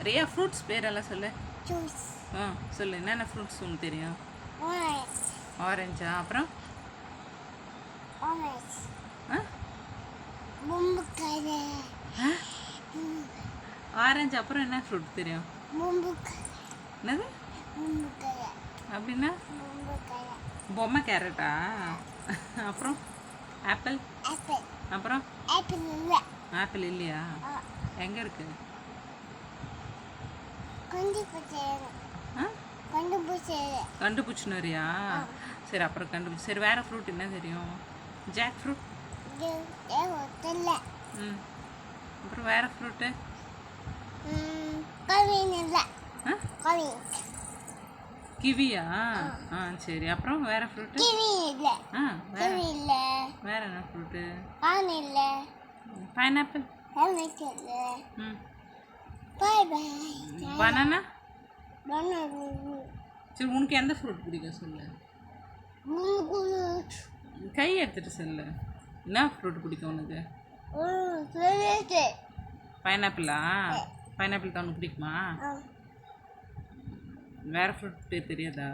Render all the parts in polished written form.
Riya fruits பேரெல்லாம் சொல்லு. Juice. சொல்லு, என்னென்ன ஃப்ரூட்ஸ் உனக்கு தெரியும்? ஆரஞ்சு. ஆரஞ்சா? அப்புறம் ஆரஞ்சு. மும்புக்காய். ஆரஞ்சு. அப்புறம் என்ன ஃப்ரூட் தெரியும்? மும்புக்காய். என்னது மும்புக்காய்? அப்படின்னா மும்புக்காய். பொம்மை கேரட்டா? அப்புறம் ஆப்பிள். ஆப்பிள். அப்புறம் ஆப்பிள் இல்லை. ஆப்பிள் இல்லையா? எங்கே இருக்கு? கண்டுபிடிச்சினரியா? சரி, அப்புறம் கண்டுபிடிச்சி. சரி, வேற ஃப்ரூட் என்ன தெரியும்? Jack fruit. அப்புறம் வேற ஃப்ரூட்டு? கிவியா? சரி, அப்புறம் வேற ஃப்ரூட்டு? வேற என்ன ஃப்ரூட்டு? பைனாப்பிள். பனானா. சரி, உனக்கு எந்த ஃப்ரூட் பிடிக்கும் சொல்லு. கை எடுத்துட்டு சொல்லு. என்ன ஃப்ரூட் பிடிக்கும் உனக்கு? பைனாப்பிளா? பைனாப்பிள் தான் உனக்கு பிடிக்குமா? வேற ஃப்ரூட் பேர் தெரியாதா?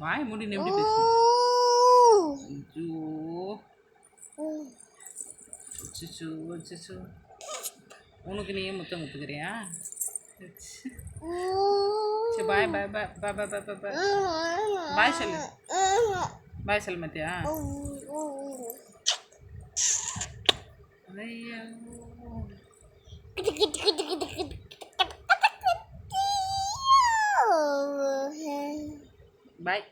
வாய் மூடி எப்படி பேசு? உனக்கு நீயே முத்தம் முத்துக்கிறியா? சரி, பாய் பாய் பாய் பாய் பாய் பாய் பாய் பாய் பாய் சொல்லு. பாய் சொல்ல மாத்தியா? ஐயோ, பாய்.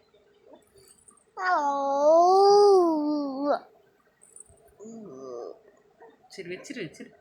சரி, வச்சிரு வச்சிரு.